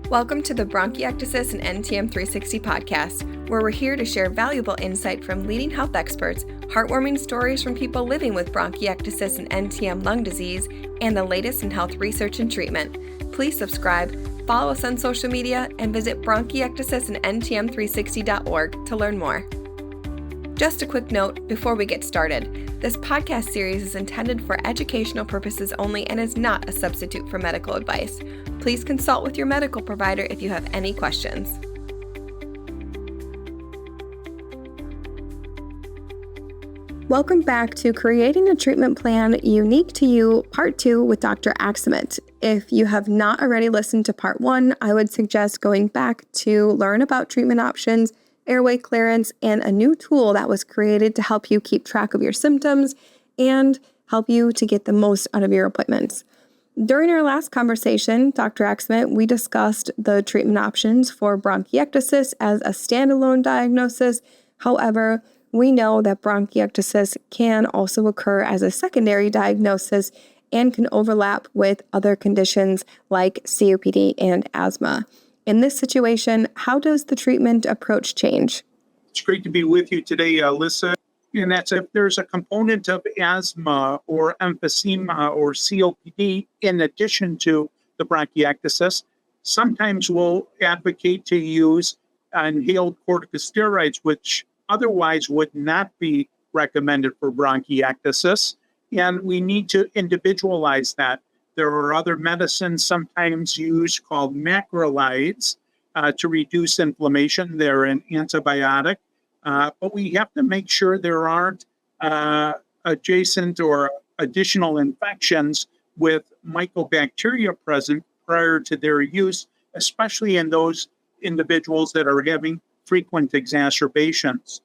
Welcome to the Bronchiectasis and NTM 360 podcast, where we're here to share valuable insight from leading health experts, heartwarming stories from people living with bronchiectasis and NTM lung disease, and the latest in health research and treatment. Please subscribe, follow us on social media, and visit bronchiectasis and NTM360.org to learn more. Just a quick note before we get started. This podcast series is intended for educational purposes only and is not a substitute for medical advice. Please consult with your medical provider if you have any questions. Welcome back to Creating a Treatment Plan Unique to You, Part 2 with Dr. Aksamit. If you have not already listened to Part 1, I would suggest going back to learn about treatment options, airway clearance, and a new tool that was created to help you keep track of your symptoms and help you to get the most out of your appointments. During our last conversation, Dr. Aksamit, we discussed the treatment options for bronchiectasis as a standalone diagnosis. However, we know that bronchiectasis can also occur as a secondary diagnosis and can overlap with other conditions like COPD and asthma. In this situation, how does the treatment approach change? It's great to be with you today, Alyssa. And that's if there's a component of asthma or emphysema or COPD in addition to the bronchiectasis, sometimes we'll advocate to use inhaled corticosteroids, which otherwise would not be recommended for bronchiectasis. And we need to individualize that. There are other medicines sometimes used called macrolides to reduce inflammation. They're an antibiotic, but we have to make sure there aren't adjacent or additional infections with mycobacteria present prior to their use, especially in those individuals that are having frequent exacerbations.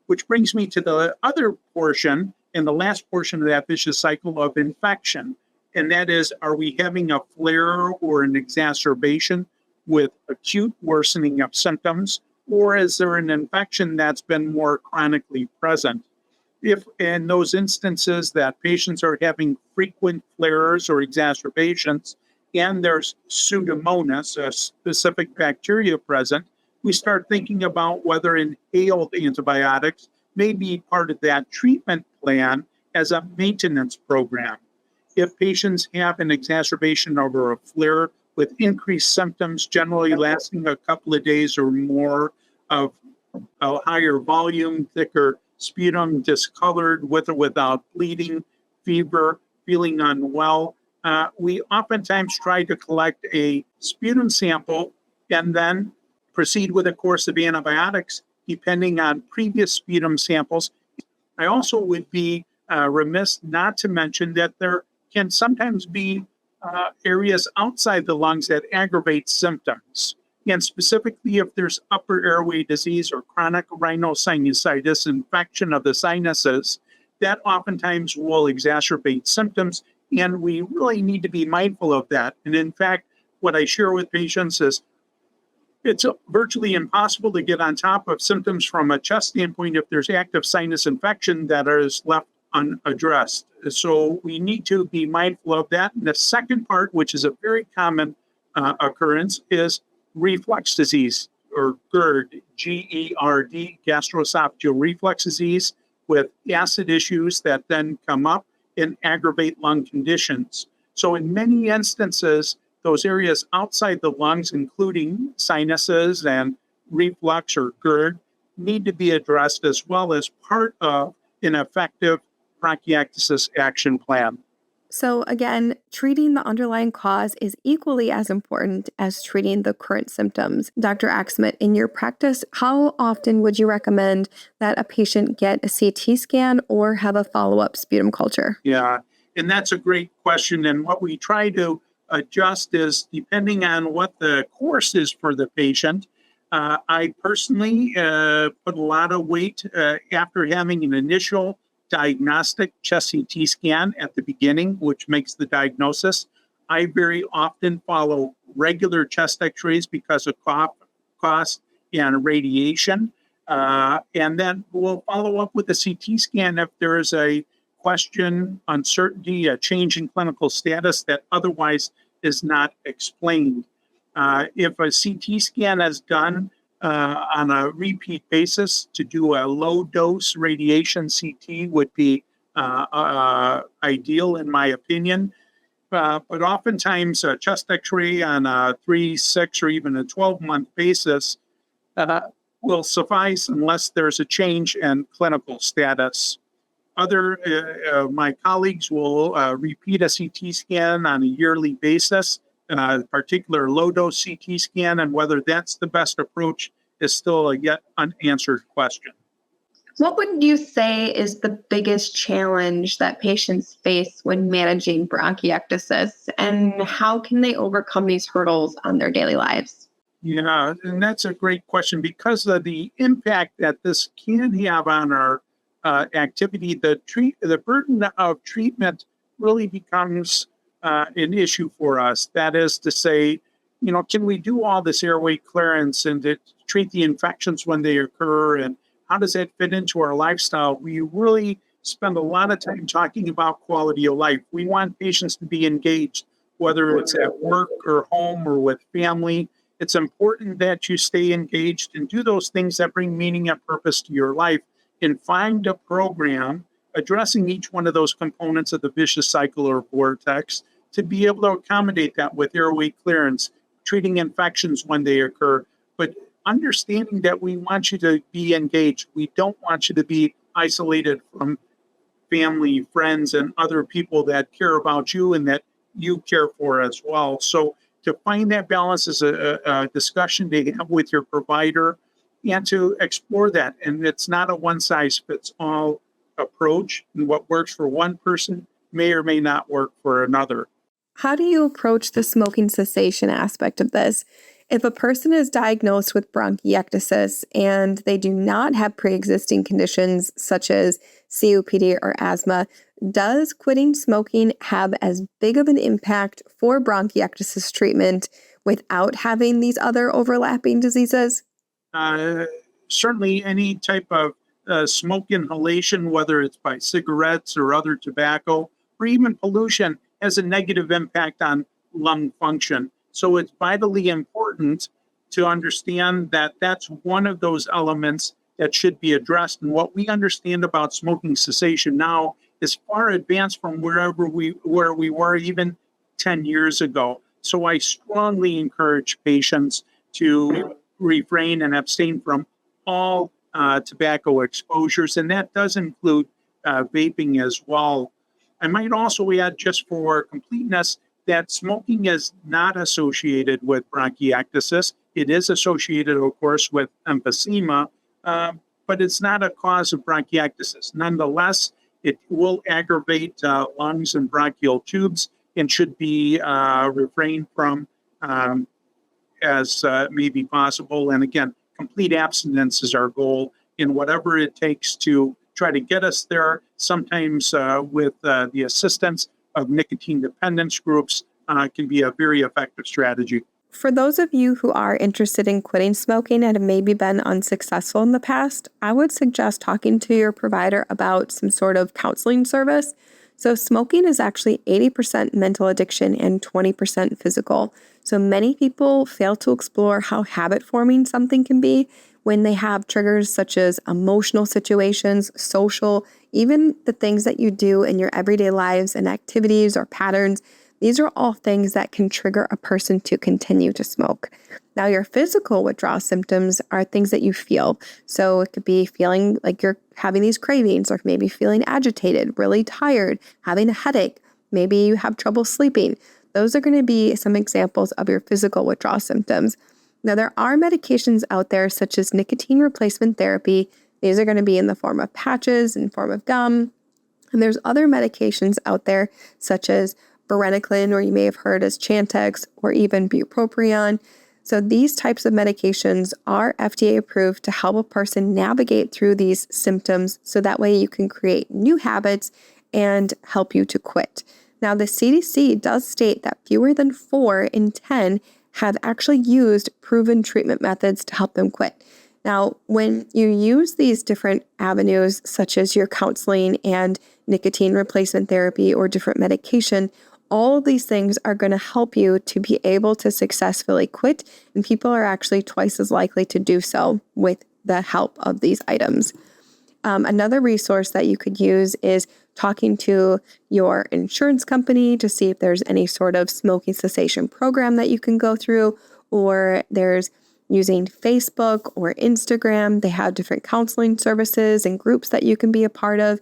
Which brings me to the other portion, and the last portion of that vicious cycle of infection. And that is, are we having a flare or an exacerbation with acute worsening of symptoms, or is there an infection that's been more chronically present? If in those instances that patients are having frequent flares or exacerbations, and there's Pseudomonas, a specific bacteria present, we start thinking about whether inhaled antibiotics may be part of that treatment plan as a maintenance program. If patients have an exacerbation over a flare with increased symptoms, generally lasting a couple of days or more, of a higher volume, thicker sputum, discolored, with or without bleeding, fever, feeling unwell, we oftentimes try to collect a sputum sample and then proceed with a course of antibiotics, depending on previous sputum samples. I also would be remiss not to mention that there can sometimes be areas outside the lungs that aggravate symptoms. And specifically, if there's upper airway disease or chronic rhinosinusitis, infection of the sinuses, that oftentimes will exacerbate symptoms. And we really need to be mindful of that. And in fact, what I share with patients is it's virtually impossible to get on top of symptoms from a chest standpoint if there's active sinus infection that is left unaddressed. So we need to be mindful of that. And the second part, which is a very common occurrence, is reflux disease, or GERD, G-E-R-D, gastroesophageal reflux disease, with acid issues that then come up and aggravate lung conditions. So in many instances, those areas outside the lungs, including sinuses and reflux or GERD, need to be addressed as well as part of an effective bronchiectasis action plan. So again, treating the underlying cause is equally as important as treating the current symptoms. Dr. Aksamit, in your practice, how often would you recommend that a patient get a CT scan or have a follow-up sputum culture? Yeah, and that's a great question. And what we try to adjust is depending on what the course is for the patient. I personally put a lot of weight after having an initial diagnostic chest CT scan at the beginning, which makes the diagnosis. I very often follow regular chest x-rays because of cost and radiation. And then we'll follow up with a CT scan if there is a question, uncertainty, a change in clinical status that otherwise is not explained. If a CT scan is done on a repeat basis, to do a low dose radiation CT would be ideal, in my opinion. But oftentimes, a chest x ray on a 3, 6, or even a 12-month basis uh, will suffice unless there's a change in clinical status. Other my colleagues will repeat a CT scan on a yearly basis, particular low dose CT scan, and whether that's the best approach is still a yet unanswered question. What would you say is the biggest challenge that patients face when managing bronchiectasis, and how can they overcome these hurdles on their daily lives? Yeah, and that's a great question because of the impact that this can have on our activity. The burden of treatment really becomes an issue for us. That is to say, can we do all this airway clearance and to treat the infections when they occur, and how does that fit into our lifestyle? We really spend a lot of time talking about quality of life. We want patients to be engaged, whether it's at work or home or with family. It's important that you stay engaged and do those things that bring meaning and purpose to your life, and find a program addressing each one of those components of the vicious cycle or vortex to be able to accommodate that with airway clearance, treating infections when they occur, but understanding that we want you to be engaged. We don't want you to be isolated from family, friends, and other people that care about you and that you care for as well. So to find that balance is a discussion to have with your provider and to explore that. And it's not a one size fits all approach. And what works for one person may or may not work for another. How do you approach the smoking cessation aspect of this? If a person is diagnosed with bronchiectasis and they do not have pre-existing conditions such as COPD or asthma, does quitting smoking have as big of an impact for bronchiectasis treatment without having these other overlapping diseases? Uh, Certainly, any type of smoke inhalation, whether it's by cigarettes or other tobacco, or even pollution, has a negative impact on lung function. So it's vitally important to understand that that's one of those elements that should be addressed. And what we understand about smoking cessation now is far advanced from where we were even 10 years ago. So I strongly encourage patients to refrain and abstain from all tobacco exposures, and that does include vaping as well. I might also add, just for completeness, that smoking is not associated with bronchiectasis. It is associated, of course, with emphysema, but it's not a cause of bronchiectasis. Nonetheless, it will aggravate lungs and bronchial tubes and should be refrained from as may be possible. And again, complete abstinence is our goal in whatever it takes to try to get us there, sometimes with the assistance of nicotine dependence groups, can be a very effective strategy. For those of you who are interested in quitting smoking and have maybe been unsuccessful in the past, I would suggest talking to your provider about some sort of counseling service. So smoking is actually 80% mental addiction and 20% physical. So many people fail to explore how habit forming something can be when they have triggers such as emotional situations, social, even the things that you do in your everyday lives and activities or patterns. These are all things that can trigger a person to continue to smoke. Now, your physical withdrawal symptoms are things that you feel. So it could be feeling like you're having these cravings, or maybe feeling agitated, really tired, having a headache. Maybe you have trouble sleeping. Those are going to be some examples of your physical withdrawal symptoms. Now, there are medications out there such as nicotine replacement therapy. These are going to be in the form of patches, in form of gum. And there's other medications out there such as varenicline, or you may have heard as Chantix, or even bupropion. So these types of medications are FDA approved to help a person navigate through these symptoms, so that way you can create new habits and help you to quit. Now, the CDC does state that fewer than 4 in 10 have actually used proven treatment methods to help them quit. Now, when you use these different avenues, such as your counseling and nicotine replacement therapy or different medication, All of these things are going to help you to be able to successfully quit, and people are actually twice as likely to do so with the help of these items. Another resource that you could use is talking to your insurance company to see if there's any sort of smoking cessation program that you can go through, or there's using Facebook or Instagram. They have different counseling services and groups that you can be a part of.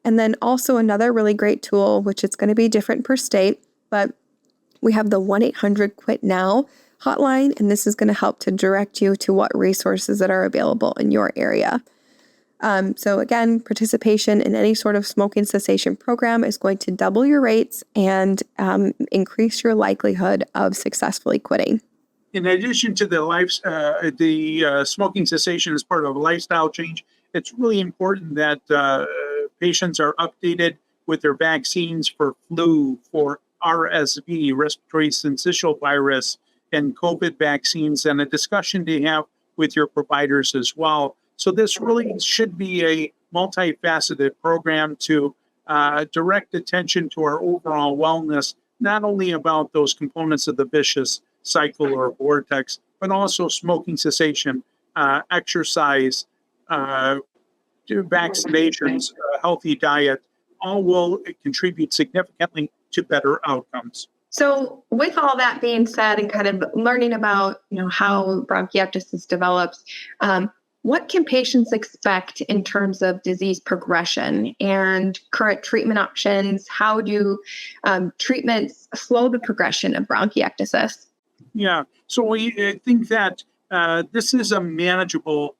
And then also another really great tool, which it's going to be different per state, but we have the 1-800-QUIT-NOW hotline, and this is going to help to direct you to what resources that are available in your area. So again, participation in any sort of smoking cessation program is going to double your rates and increase your likelihood of successfully quitting. In addition to the smoking cessation as part of a lifestyle change, it's really important that patients are updated with their vaccines for flu, for RSV, respiratory syncytial virus, and COVID vaccines, and a discussion to have with your providers as well. So this really should be a multifaceted program to direct attention to our overall wellness, not only about those components of the vicious cycle or vortex, but also smoking cessation, exercise, vaccinations, healthy diet, all will contribute significantly to better outcomes. So with all that being said and kind of learning about, how bronchiectasis develops, what can patients expect in terms of disease progression and current treatment options? How do treatments slow the progression of bronchiectasis? Yeah, so I think that this is a manageable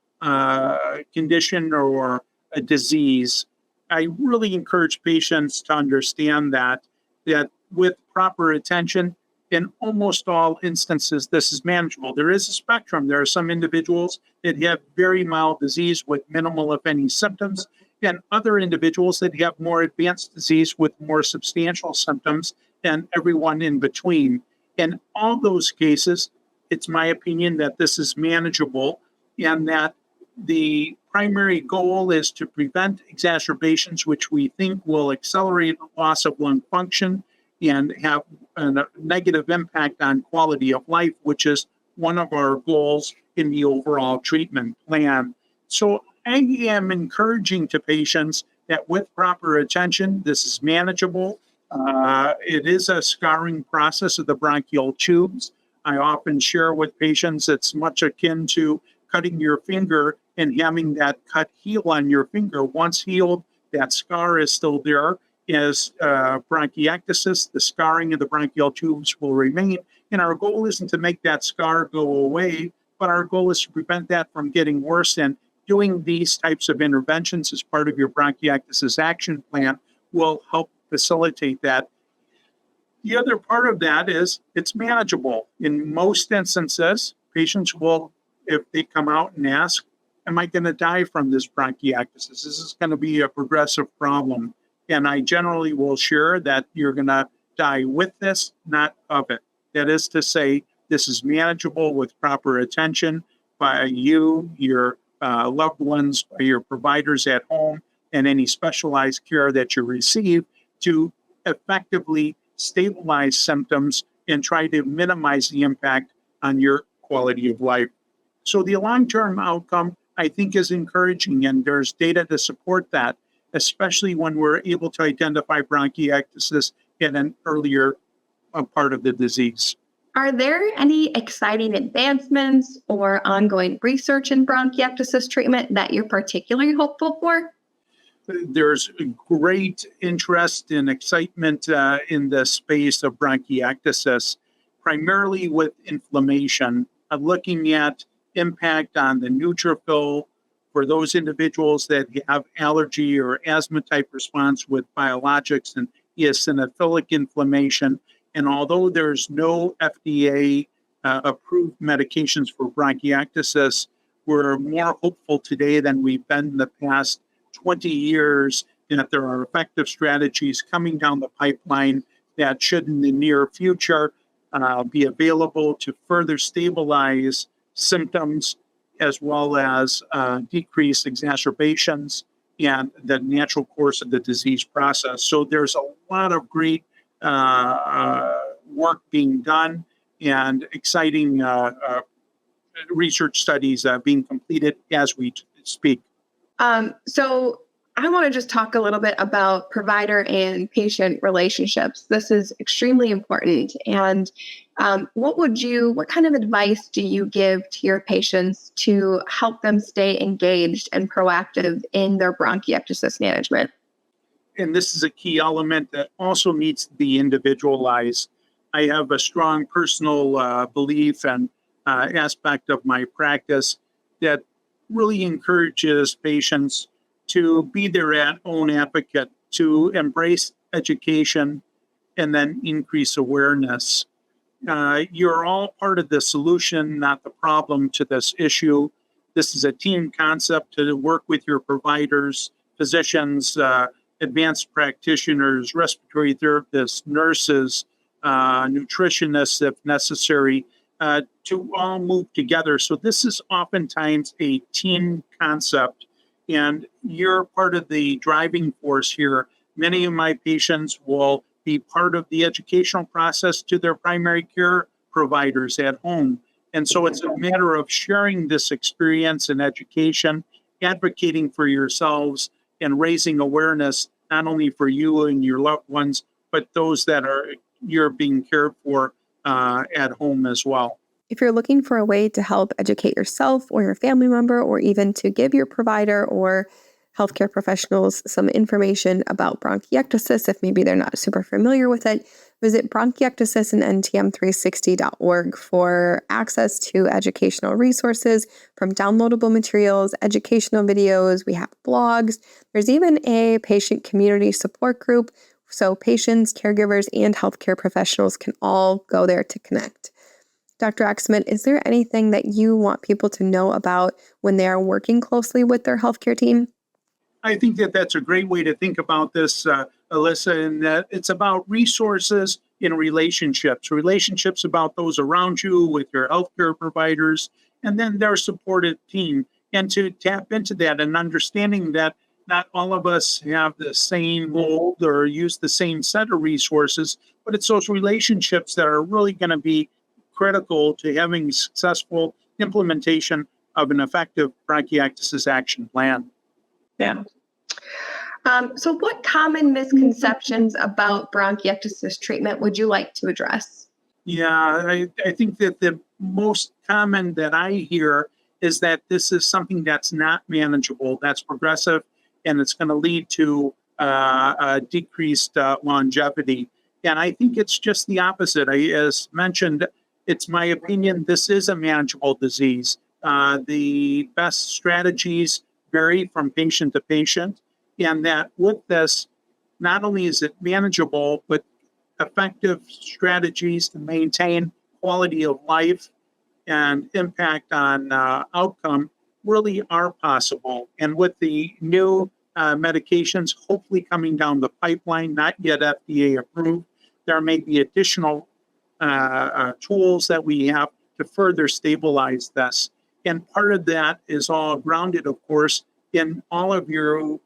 condition or a disease. I really encourage patients to understand that with proper attention, in almost all instances, this is manageable. There is a spectrum. There are some individuals that have very mild disease with minimal, if any, symptoms, and other individuals that have more advanced disease with more substantial symptoms, and everyone in between. In all those cases, it's my opinion that this is manageable and that the primary goal is to prevent exacerbations, which we think will accelerate loss of lung function and have a negative impact on quality of life, which is one of our goals in the overall treatment plan. So I am encouraging to patients that with proper attention, this is manageable. It is a scarring process of the bronchial tubes. I often share with patients it's much akin to cutting your finger and having that cut heal on your finger. Once healed, that scar is still there. As bronchiectasis, the scarring of the bronchial tubes will remain. And our goal isn't to make that scar go away, but our goal is to prevent that from getting worse. And doing these types of interventions as part of your bronchiectasis action plan will help facilitate that. The other part of that is it's manageable. In most instances, patients will, if they come out and ask, am I going to die from this bronchiectasis? This is going to be a progressive problem. And I generally will share that you're going to die with this, not of it. That is to say, this is manageable with proper attention by you, your loved ones, by your providers at home, and any specialized care that you receive to effectively stabilize symptoms and try to minimize the impact on your quality of life. So the long-term outcome, I think, is encouraging, and there's data to support that, especially when we're able to identify bronchiectasis in an earlier part of the disease. Are there any exciting advancements or ongoing research in bronchiectasis treatment that you're particularly hopeful for? There's great interest and excitement in the space of bronchiectasis, primarily with inflammation, looking at impact on the neutrophil for those individuals that have allergy or asthma type response with biologics and eosinophilic inflammation. And although there's no FDA approved medications for bronchiectasis, we're more hopeful today than we've been in the past 20 years that there are effective strategies coming down the pipeline that should in the near future be available to further stabilize symptoms as well as decrease exacerbations and the natural course of the disease process. So there's a lot of great work being done and exciting research studies being completed as we speak. So I want to just talk a little bit about provider and patient relationships. This is extremely important. And what kind of advice do you give to your patients to help them stay engaged and proactive in their bronchiectasis management? And this is a key element that also needs to be individualized. I have a strong personal belief and aspect of my practice that really encourages patients to be their own advocate, to embrace education, and then increase awareness. You're all part of the solution, not the problem to this issue. This is a team concept to work with your providers, physicians, advanced practitioners, respiratory therapists, nurses, nutritionists, if necessary, to all move together. So this is oftentimes a team concept, and you're part of the driving force here. Many of my patients will be part of the educational process to their primary care providers at home. And so it's a matter of sharing this experience and education, advocating for yourselves, and raising awareness, not only for you and your loved ones, but those that you're being cared for at home as well. If you're looking for a way to help educate yourself or your family member, or even to give your provider or healthcare professionals some information about bronchiectasis, if maybe they're not super familiar with it, visit bronchiectasis and NTM360.org for access to educational resources, from downloadable materials, educational videos. We have blogs. There's even a patient community support group, so patients, caregivers, and healthcare professionals can all go there to connect. Dr. Aksamit, is there anything that you want people to know about when they are working closely with their healthcare team? I think that that's a great way to think about this, Alyssa, and that it's about resources in relationships about those around you with your healthcare providers, and then their supportive team, and to tap into that and understanding that not all of us have the same mold or use the same set of resources, but it's those relationships that are really going to be critical to having successful implementation of an effective bronchiectasis action plan. Yeah. So what common misconceptions about bronchiectasis treatment would you like to address? Yeah, I think that the most common that I hear is that this is something that's not manageable, that's progressive, and it's going to lead to decreased longevity. And I think it's just the opposite. As mentioned, it's my opinion, this is a manageable disease. The best strategies vary from patient to patient, and that with this, not only is it manageable, but effective strategies to maintain quality of life and impact on outcome really are possible. And with the new medications hopefully coming down the pipeline, not yet FDA approved, there may be additional tools that we have to further stabilize this. And part of that is all grounded, of course, in all of your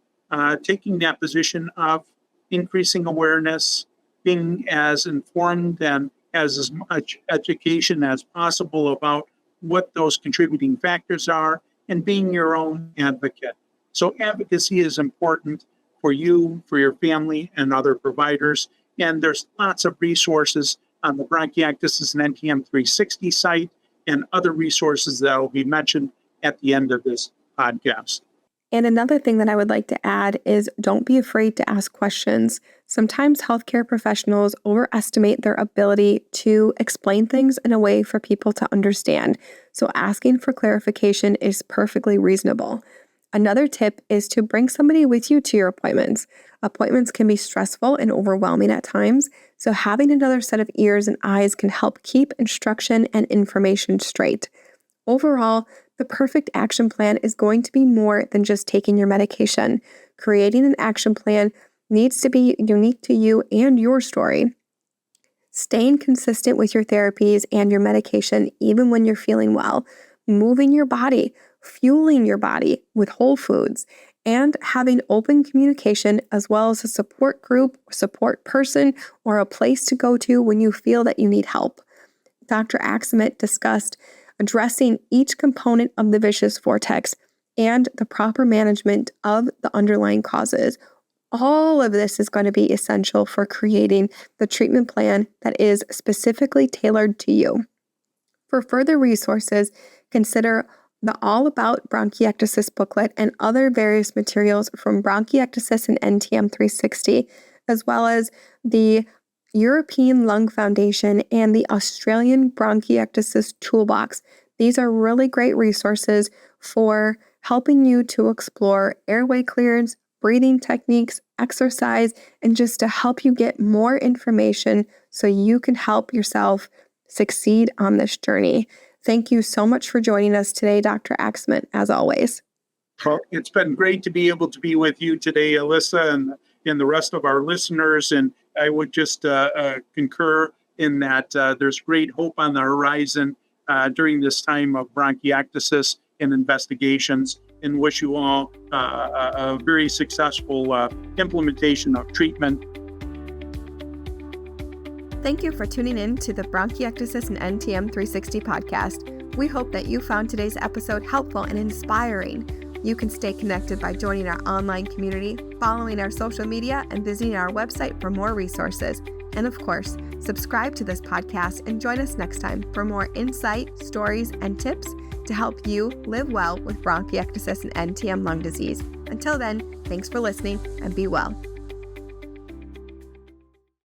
taking that position of increasing awareness, being as informed and as much education as possible about what those contributing factors are, and being your own advocate. So advocacy is important for you, for your family, and other providers. And there's lots of resources on the Bronchiectasis and NTM 360 site, and other resources that will be mentioned at the end of this podcast. And another thing that I would like to add is don't be afraid to ask questions. Sometimes healthcare professionals overestimate their ability to explain things in a way for people to understand. So asking for clarification is perfectly reasonable. Another tip is to bring somebody with you to your appointments. Appointments can be stressful and overwhelming at times, so having another set of ears and eyes can help keep instruction and information straight. Overall, the perfect action plan is going to be more than just taking your medication. Creating an action plan needs to be unique to you and your story. Staying consistent with your therapies and your medication, even when you're feeling well. Moving your body, fueling your body with whole foods, and having open communication as well as a support group, support person, or a place to go to when you feel that you need help. Dr. Aksamit discussed addressing each component of the vicious vortex and the proper management of the underlying causes. All of this is going to be essential for creating the treatment plan that is specifically tailored to you. For further resources, consider the All About Bronchiectasis booklet and other various materials from Bronchiectasis and NTM 360, as well as the European Lung Foundation and the Australian Bronchiectasis Toolbox. These are really great resources for helping you to explore airway clearance, breathing techniques, exercise, and just to help you get more information so you can help yourself succeed on this journey. Thank you so much for joining us today, Dr. Aksamit, as always. Well, it's been great to be able to be with you today, Alyssa, and the rest of our listeners. And I would just concur in that there's great hope on the horizon during this time of bronchiectasis and investigations, and wish you all a very successful implementation of treatment. Thank you for tuning in to the Bronchiectasis and NTM 360 podcast. We hope that you found today's episode helpful and inspiring. You can stay connected by joining our online community, following our social media, and visiting our website for more resources. And of course, subscribe to this podcast and join us next time for more insight, stories, and tips to help you live well with bronchiectasis and NTM lung disease. Until then, thanks for listening and be well.